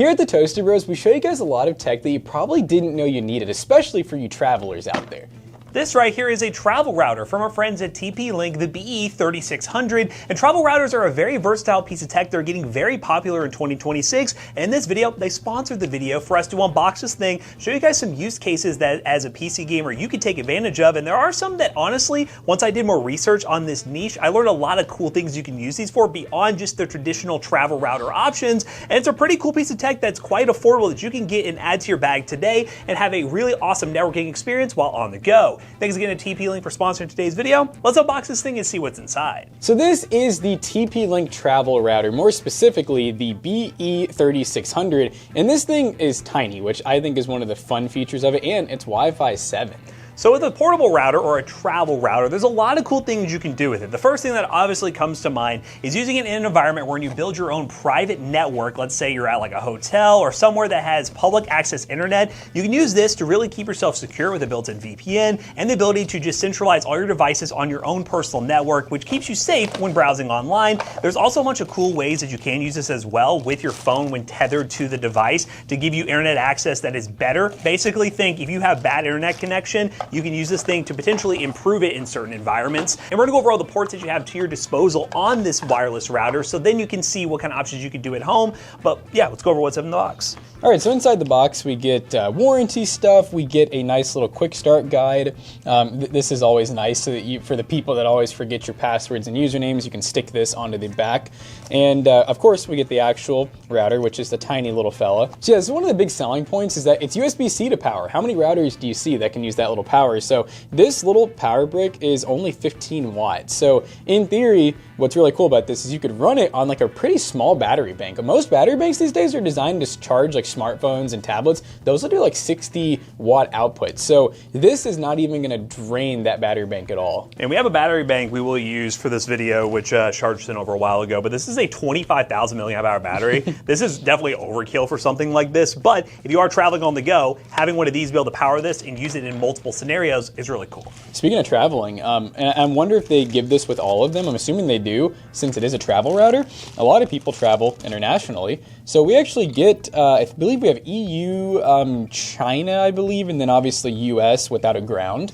Here at the Toasted Bros, we show you guys a lot of tech that you probably didn't know you needed, especially for you travelers out there. This right here is a travel router from our friends at TP-Link, the BE3600, and travel routers are a very versatile piece of tech. They're getting very popular in 2026, and in this video, they sponsored the video for us to unbox this thing, show you guys some use cases that as a PC gamer you could take advantage of, and there are some that honestly, once I did more research on this niche, I learned a lot of cool things you can use these for beyond just the traditional travel router options, and it's a pretty cool piece of tech that's quite affordable that you can get and add to your bag today and have a really awesome networking experience while on the go. Thanks again to TP-Link for sponsoring today's video. Let's unbox this thing and see what's inside. So this is the TP-Link travel router, more specifically the BE3600, and this thing is tiny, which I think is one of the fun features of it, and it's Wi-Fi 7. So with a portable router or a travel router, there's a lot of cool things you can do with it. The first thing that obviously comes to mind is using it in an environment where you build your own private network. Let's say you're at like a hotel or somewhere that has public access internet. You can use this to really keep yourself secure with a built-in VPN and the ability to just centralize all your devices on your own personal network, which keeps you safe when browsing online. There's also a bunch of cool ways that you can use this as well with your phone when tethered to the device to give you internet access that is better. Basically think if you have bad internet connection, you can use this thing to potentially improve it in certain environments. And we're gonna go over all the ports that you have to your disposal on this wireless router, so then you can see what kind of options you can do at home. But yeah, let's go over what's in the box. All right, so inside the box we get warranty stuff, we get a nice little quick start guide. This is always nice so that for the people that always forget your passwords and usernames, you can stick this onto the back. And of course we get the actual router, which is the tiny little fella. So yeah, so one of the big selling points is that it's USB-C to power. How many routers do you see that can use that little power? So this little power brick is only 15 watts. So in theory, what's really cool about this is you could run it on like a pretty small battery bank. Most battery banks these days are designed to charge like smartphones and tablets. Those will do like 60 watt output. So this is not even gonna drain that battery bank at all. And we have a battery bank we will use for this video, which charged in over a while ago, but this is a 25,000 milliamp hour battery. This is definitely overkill for something like this, but if you are traveling on the go, having one of these be able to power this and use it in multiple scenarios is really cool. Speaking of traveling, and I wonder if they give this with all of them. I'm assuming they do, since it is a travel router. A lot of people travel internationally. So we actually get, I believe we have EU, China, I believe, and then obviously US without a ground,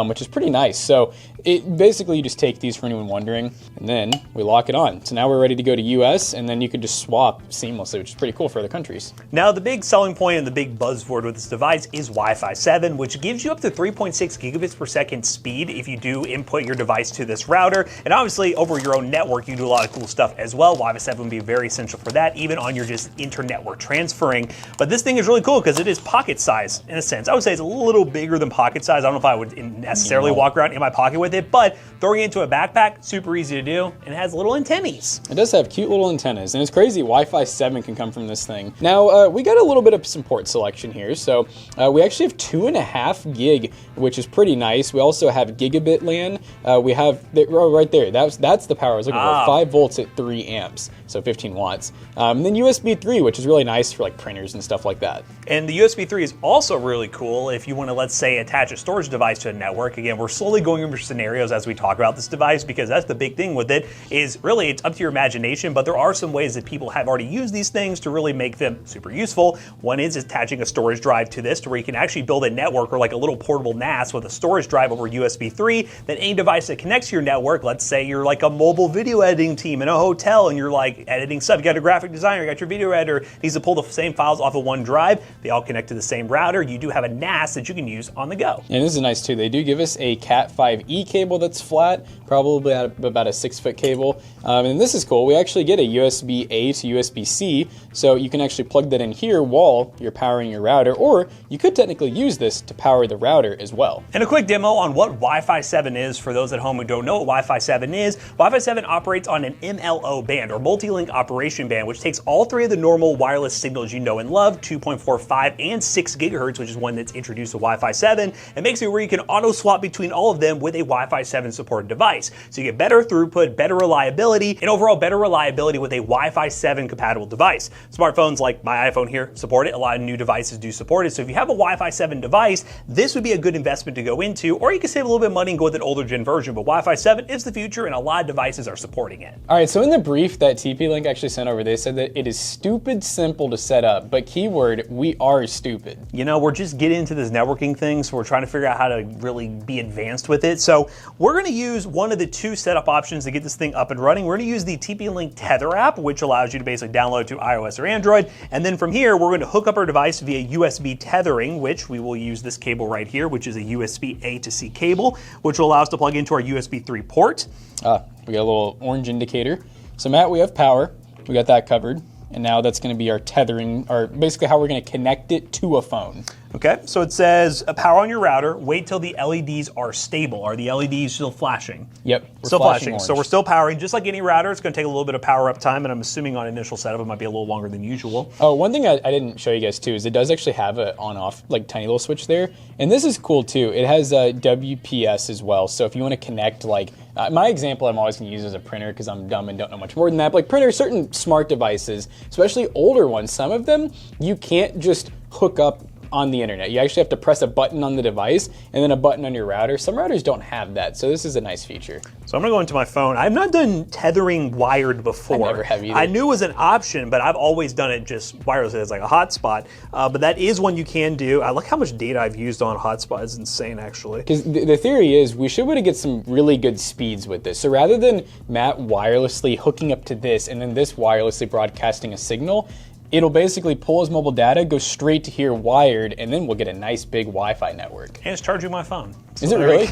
which is pretty nice. So it basically, you just take these for anyone wondering, and then we lock it on. So now we're ready to go to US, and then you could just swap seamlessly, which is pretty cool for other countries. Now the big selling point and the big buzzword with this device is Wi-Fi 7, which gives you up to 3.6 gigabits per second speed if you do input your device to this router. And obviously over your own network, you can do a lot of cool stuff as well. Wi-Fi 7 would be very essential for that, even on your just inter-network transferring. But this thing is really cool because it is pocket size in a sense. I would say it's a little bigger than pocket size. I don't know if I would necessarily walk around in my pocket with it, but throwing it into a backpack, super easy to do, and it has little antennas. It does have cute little antennas, and it's crazy Wi-Fi 7 can come from this thing. Now, we got a little bit of some port selection here, so we actually have 2.5 gig, which is pretty nice. We also have gigabit LAN. We have, right there, that's the power I was looking for, 5 volts at 3 amps, so 15 watts. And then USB 3, which is really nice for like printers and stuff like that. And the USB 3 is also really cool if you want to, let's say, attach a storage device to a network. Again, we're slowly going over scenarios as we talk about this device, because that's the big thing with it, is really it's up to your imagination, but there are some ways that people have already used these things to really make them super useful. One is attaching a storage drive to this to where you can actually build a network or like a little portable NAS with a storage drive over USB 3, then any device that connects to your network, let's say you're like a mobile video editing team in a hotel and you're like editing stuff, you got a graphic designer, you got your video editor, needs to pull the same files off of one drive, they all connect to the same router, you do have a NAS that you can use on the go. And this is nice too, they do give us a Cat 5e cable that's flat, probably about a 6-foot cable. And this is cool, we actually get a USB-A to USB-C, so you can actually plug that in here while you're powering your router, or you could technically use this to power the router as well. And a quick demo on what Wi-Fi 7 is for those at home who don't know what Wi-Fi 7 is. Wi-Fi 7 operates on an MLO band, or multi-link operation band, which takes all three of the normal wireless signals you know and love, 2.45 and 6 gigahertz, which is one that's introduced to Wi-Fi 7, and makes it where you can auto swap between all of them with a Wi-Fi 7 supported device. So you get better throughput, better reliability, and overall better reliability with a Wi-Fi 7 compatible device. Smartphones like my iPhone here support it. A lot of new devices do support it. So if you have a Wi-Fi 7 device, this would be a good investment to go into, or you can save a little bit of money and go with an older gen version. But Wi-Fi 7 is the future, and a lot of devices are supporting it. All right, so in the brief that TP-Link actually sent over, they said that it is stupid simple to set up, but keyword, we are stupid. You know, we're just getting into this networking thing, so we're trying to figure out how to really be advanced with it. So we're going to use one of the two setup options to get this thing up and running. We're going to use the TP-Link Tether app, which allows you to basically download to iOS or Android. And then from here, we're going to hook up our device via USB tethering, which we will use this cable right here, which is a USB A to C cable, which will allow us to plug into our USB 3 port. We got a little orange indicator. So Matt, we have power. We got that covered. And now that's going to be our tethering, or basically how we're going to connect it to a phone. Okay, so it says power on your router, wait till the LEDs are stable. Are the LEDs still flashing? Yep, still flashing. Orange. So we're still powering. Just like any router, it's going to take a little bit of power up time, and I'm assuming on initial setup it might be a little longer than usual. Oh, one thing I didn't show you guys too is it does actually have an on-off, like tiny little switch there. And this is cool too. It has WPS as well. So if you want to connect, like, my example I'm always going to use is a printer because I'm dumb and don't know much more than that. But like printers, certain smart devices, especially older ones, some of them, you can't just hook up on the internet. You actually have to press a button on the device and then a button on your router. Some routers don't have that, so this is a nice feature. So I'm gonna go into my phone. I've not done tethering wired before. I never have either. I knew it was an option, but I've always done it just wirelessly as like a hotspot. But that is one you can do. I like how much data I've used on hotspot. It's insane, actually. Because the theory is we should be able to get some really good speeds with this. So rather than Matt wirelessly hooking up to this and then this wirelessly broadcasting a signal, it'll basically pull his mobile data, go straight to here wired, and then we'll get a nice big Wi-Fi network. And it's charging my phone. Is it really?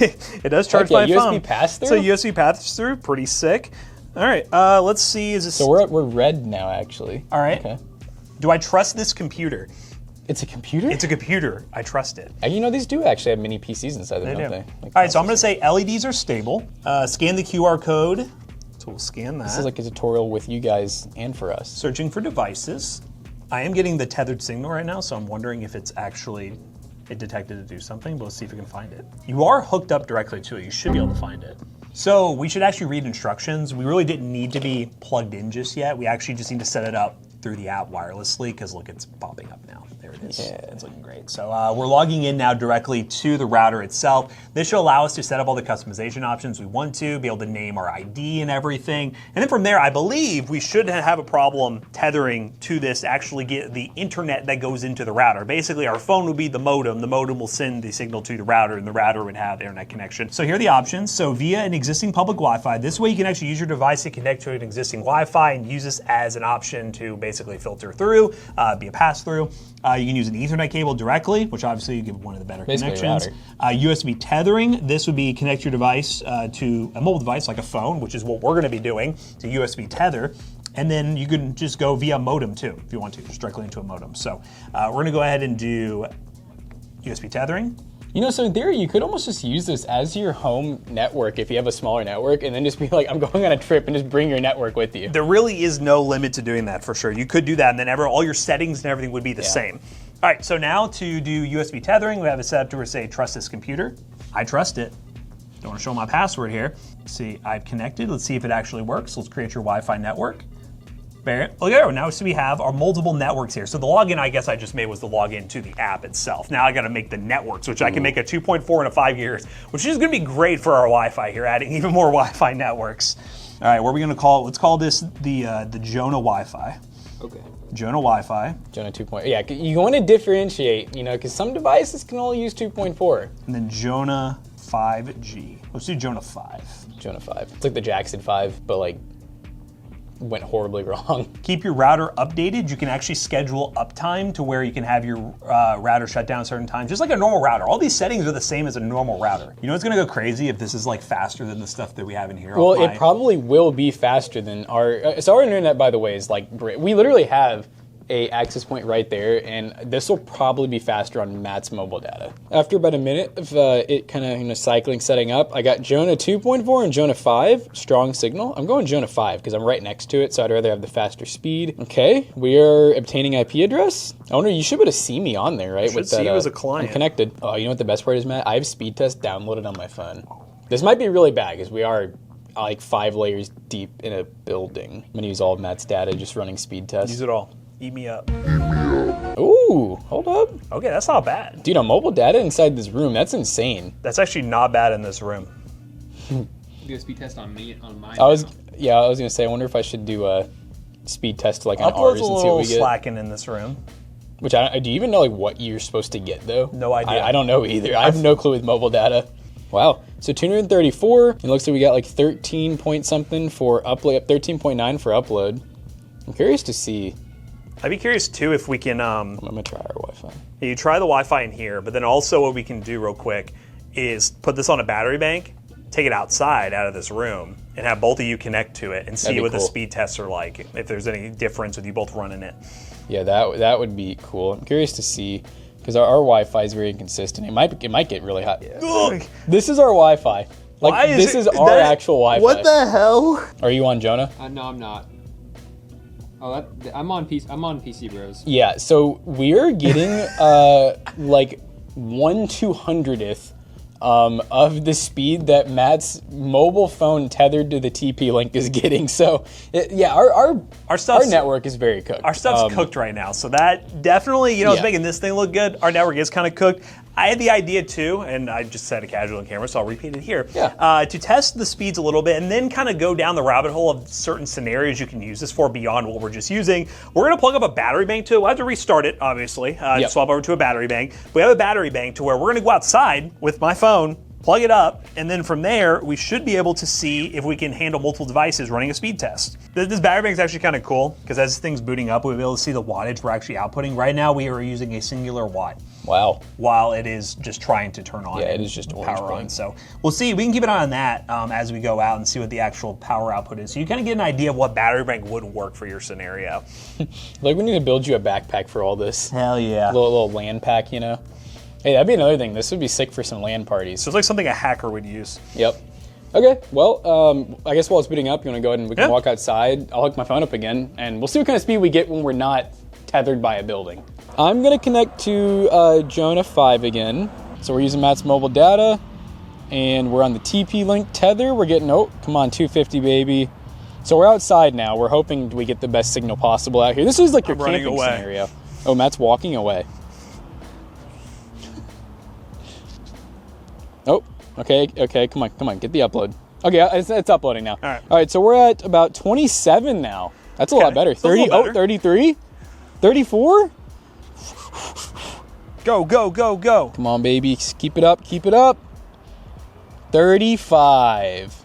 It does charge my phone. USB pass-through? So USB pass-through, pretty sick. All right, let's see. Is this? So we're red now, actually. All right. Okay. Do I trust this computer? It's a computer? It's a computer. I trust it. You know, these do actually have mini PCs inside them, don't they? Like, all right, so I'm going to say LEDs are stable. Scan the QR code. So we'll scan that. This is like a tutorial with you guys and for us. Searching for devices. I am getting the tethered signal right now, so I'm wondering if it's actually, it detected to do something, but let's see if we can find it. You are hooked up directly to it. You should be able to find it. So we should actually read instructions. We really didn't need to be plugged in just yet. We actually just need to set it up through the app wirelessly, because look, it's popping up now. There it is. Yeah. It's looking great. So we're logging in now directly to the router itself. This should allow us to set up all the customization options we want to, be able to name our ID and everything. And then from there, I believe we should have a problem tethering to this to actually get the internet that goes into the router. Basically, our phone would be the modem. The modem will send the signal to the router, and the router would have internet connection. So here are the options. So via an existing public Wi-Fi, this way you can actually use your device to connect to an existing Wi-Fi and use this as an option to basically filter through, be a pass-through. You can use an Ethernet cable directly, which obviously you give one of the better basically connections. USB tethering, this would be connect your device to a mobile device like a phone, which is what we're going to be doing, to USB tether. And then you can just go via modem too, if you want to, just directly into a modem. So we're going to go ahead and do USB tethering. You know, so in theory, you could almost just use this as your home network if you have a smaller network, and then just be like, I'm going on a trip, and just bring your network with you. There really is no limit to doing that, for sure. You could do that, and then all your settings and everything would be the same. All right, so now to do USB tethering, we have it set up to where say, trust this computer. I trust it. Don't want to show my password here. See, I've connected. Let's see if it actually works. Let's create your Wi-Fi network. Okay, now so we have our multiple networks here. So the login I guess I just made was the login to the app itself. Now I got to make the networks, which I can make a 2.4 and a 5 years, which is going to be great for our Wi-Fi here, adding even more Wi-Fi networks. All right, what are we going to call it? Let's call this the Jonah Wi-Fi. Okay. Jonah Wi-Fi. Jonah 2.0. Yeah, you want to differentiate, you know, because some devices can only use 2.4. And then Jonah 5G. Let's do Jonah 5. Jonah 5. It's like the Jackson 5, but like went horribly wrong. Keep your router updated. You can actually schedule uptime to where you can have your router shut down at certain times, just like a normal router. All these settings are the same as a normal router. You know it's gonna go crazy if this is like faster than the stuff that we have in here. Well, it probably will be faster than our, so our internet, by the way, is like, we literally have a access point right there, and this will probably be faster on Matt's mobile data. After about a minute of it kind of cycling, setting up, I got Jonah 2.4 and Jonah 5, strong signal. I'm going Jonah 5 because I'm right next to it, so I'd rather have the faster speed. Okay, we are obtaining IP address. Owner, you should be able to see me on there, right? I should see you as a client. I'm connected. Oh, you know what the best part is, Matt? I have speed test downloaded on my phone. This might be really bad because we are like 5 layers deep in a building. I'm gonna use all of Matt's data, just running speed tests. Use it all. Eat me up. Ooh, hold up. Okay, that's not bad. Dude, on mobile data inside this room, that's insane. That's actually not bad in this room. Do a speed test on mine. I was gonna say, I wonder if I should do a speed test like on ours Upload's a and see what little we get. slacking in this room. Which do you even know like what you're supposed to get though? No idea. I don't know either. I have no clue with mobile data. Wow. So 234. It looks like we got like 13 point something for upload, 13.9 for upload. I'm curious to see. I'd be curious too if we can. I'm gonna try our Wi-Fi. You try the Wi-Fi in here, but then also what we can do real quick is put this on a battery bank, take it outside out of this room, and have both of you connect to it and see what the speed tests are like. If there's any difference with you both running it. Yeah, that would be cool. I'm curious to see because our Wi-Fi is very inconsistent. It might get really hot. Yeah. This is our Wi-Fi. Like this is our actual Wi-Fi. What the hell? Are you on Jonah? No, I'm not. Oh, I'm on PC. I'm on PC Bros. Yeah, so we're getting like 1/200th of the speed that Matt's mobile phone tethered to the TP-Link is getting. So yeah, our network is very cooked. Our stuff's cooked right now, so that definitely is making this thing look good. Our network is kind of cooked. I had the idea too, and I just said it casual on camera, so I'll repeat it here. Yeah. To test the speeds a little bit and then kind of go down the rabbit hole of certain scenarios you can use this for beyond what we're just using. We're going to plug up a battery bank to it. We'll have to restart it, obviously. Swap over to a battery bank. We have a battery bank to where we're going to go outside with my phone, plug it up, and then from there, we should be able to see if we can handle multiple devices running a speed test. This battery bank is actually kind of cool because as this thing's booting up, we'll be able to see the wattage we're actually outputting. Right now, we are using a singular watt. Wow. While it is just trying to turn on. Yeah, it is just orange power blinking. on. So we'll see. We can keep an eye on that as we go out and see what the actual power output is. So you kind of get an idea of what battery bank would work for your scenario. Like we need to build you a backpack for all this. Hell yeah. Little LAN pack, Hey, that'd be another thing. This would be sick for some LAN parties. So it's like something a hacker would use. Yep. Okay, well, I guess while it's booting up, you want to go ahead and we can walk outside. I'll hook my phone up again, and we'll see what kind of speed we get when we're not tethered by a building. I'm going to connect to Jonah 5 again. So we're using Matt's mobile data, and we're on the TP-Link tether. We're getting, come on, 250, baby. So we're outside now. We're hoping we get the best signal possible out here. This is like your camping scenario. Oh, Matt's walking away. Oh, okay, come on, get the upload. Okay, it's uploading now. All right, so we're at about 27 now. That's a lot better. 30, 33, 34. Go. Come on, baby, keep it up. 35.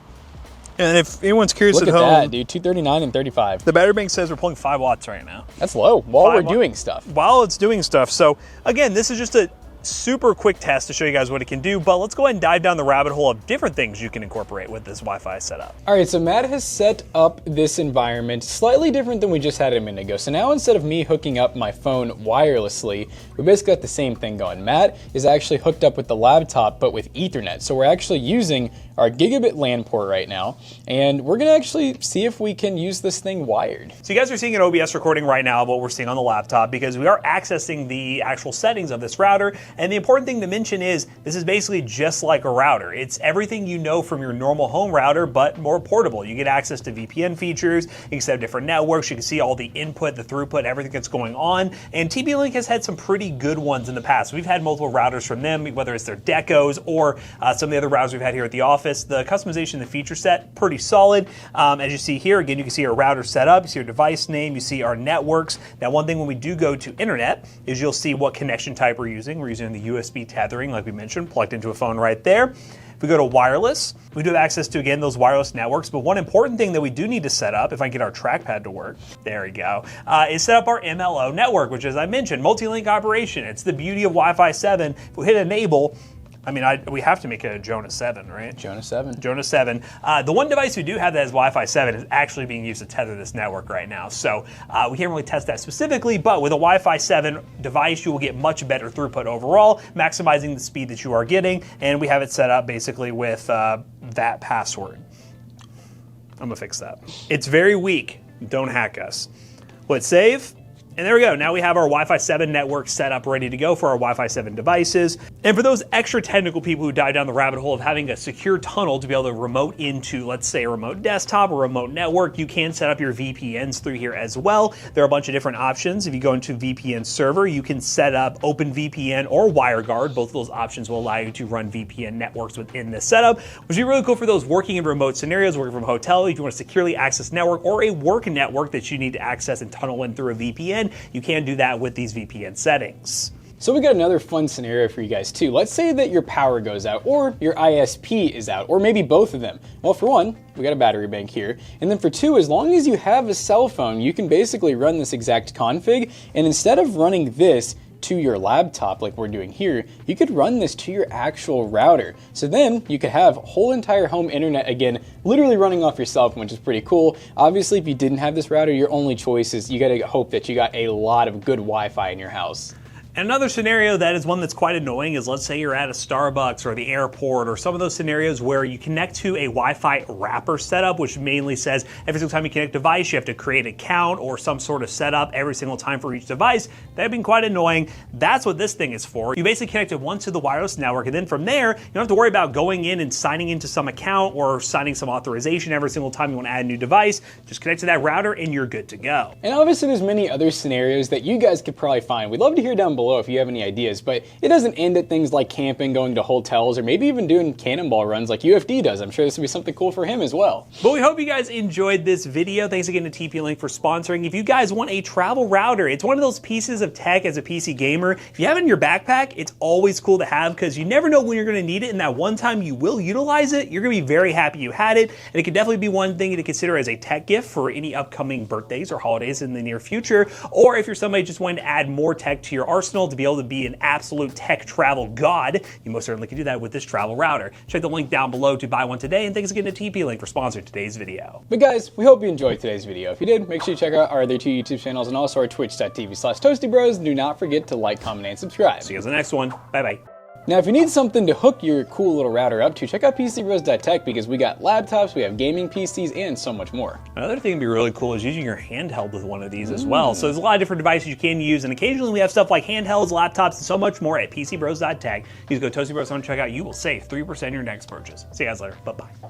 And if anyone's curious Look at home, that, dude, 239 and 35. the battery bank says we're pulling 5 watts right now. That's low while we're doing stuff. While it's doing stuff. So again, this is just a super quick test to show you guys what it can do, but let's go ahead and dive down the rabbit hole of different things you can incorporate with this Wi-Fi setup. All right, so Matt has set up this environment slightly different than we just had a minute ago. So now instead of me hooking up my phone wirelessly, we basically got the same thing going. Matt is actually hooked up with the laptop, but with Ethernet. So we're actually using our gigabit LAN port right now, and we're gonna actually see if we can use this thing wired. So you guys are seeing an OBS recording right now of what we're seeing on the laptop because we are accessing the actual settings of this router. And the important thing to mention is this is basically just like a router. It's everything you know from your normal home router, but more portable. You get access to VPN features, you can set up different networks, you can see all the input, the throughput, everything that's going on. And TP-Link has had some pretty good ones in the past. We've had multiple routers from them, whether it's their decos or some of the other routers we've had here at the office. The customization, the feature set, pretty solid. As you see here, again, you can see our router set up, you see our device name, you see our networks. Now, one thing when we do go to internet is you'll see what connection type we're using. We're using the USB tethering, like we mentioned, plugged into a phone right there. If we go to wireless, we do have access to, again, those wireless networks, but one important thing that we do need to set up, if I can get our trackpad to work, there we go, is set up our MLO network, which, as I mentioned, multi-link operation. It's the beauty of Wi-Fi 7. If we hit enable, we have to make it a Jonah 7, right? Jonah 7. Jonah 7. The one device we do have that has Wi-Fi 7 is actually being used to tether this network right now. So we can't really test that specifically, but with a Wi-Fi 7 device, you will get much better throughput overall, maximizing the speed that you are getting. And we have it set up basically with that password. I'm gonna fix that. It's very weak. Don't hack us. Let's save. And there we go. Now we have our Wi-Fi 7 network set up, ready to go for our Wi-Fi 7 devices. And for those extra technical people who dive down the rabbit hole of having a secure tunnel to be able to remote into, let's say, a remote desktop or remote network, you can set up your VPNs through here as well. There are a bunch of different options. If you go into VPN server, you can set up OpenVPN or WireGuard. Both of those options will allow you to run VPN networks within this setup, which would be really cool for those working in remote scenarios, working from a hotel, if you want to securely access network or a work network that you need to access and tunnel in through a VPN. You can do that with these VPN settings. So we got another fun scenario for you guys too. Let's say that your power goes out or your ISP is out or maybe both of them. Well, for one, we got a battery bank here. And then for two, as long as you have a cell phone, you can basically run this exact config. And instead of running this to your laptop like we're doing here, you could run this to your actual router. So then you could have whole entire home internet again, literally running off your cell phone, which is pretty cool. Obviously, if you didn't have this router, your only choice is you gotta hope that you got a lot of good Wi-Fi in your house. And another scenario that is one that's quite annoying is, let's say you're at a Starbucks or the airport or some of those scenarios where you connect to a Wi-Fi wrapper setup, which mainly says every single time you connect a device, you have to create an account or some sort of setup every single time for each device. That'd been quite annoying. That's what this thing is for. You basically connect it once to the wireless network, and then from there, you don't have to worry about going in and signing into some account or signing some authorization every single time you want to add a new device. Just connect to that router and you're good to go. And obviously there's many other scenarios that you guys could probably find. We'd love to hear down below if you have any ideas, but it doesn't end at things like camping, going to hotels, or maybe even doing cannonball runs like UFD does. I'm sure this would be something cool for him as well. But we hope you guys enjoyed this video. Thanks again to TP-Link for sponsoring. If you guys want a travel router, it's one of those pieces of tech as a PC gamer. If you have it in your backpack, it's always cool to have because you never know when you're going to need it, and that one time you will utilize it, you're going to be very happy you had it, and it could definitely be one thing to consider as a tech gift for any upcoming birthdays or holidays in the near future, or if you're somebody just wanting to add more tech to your arsenal to be able to be an absolute tech travel god, you most certainly can do that with this travel router. Check the link down below to buy one today, and thanks again to TP-Link for sponsoring today's video. But guys, we hope you enjoyed today's video. If you did, make sure you check out our other two YouTube channels and also our twitch.tv/toastybros, and do not forget to like, comment, and subscribe. See you guys in the next one. Bye-bye. Now, if you need something to hook your cool little router up to, check out PCBros.tech because we got laptops, we have gaming PCs, and so much more. Another thing that'd be really cool is using your handheld with one of these as well. So there's a lot of different devices you can use, and occasionally we have stuff like handhelds, laptops, and so much more at PCBros.tech. You just go to ToastyBros on checkout, you will save 3% on your next purchase. See you guys later. Bye-bye.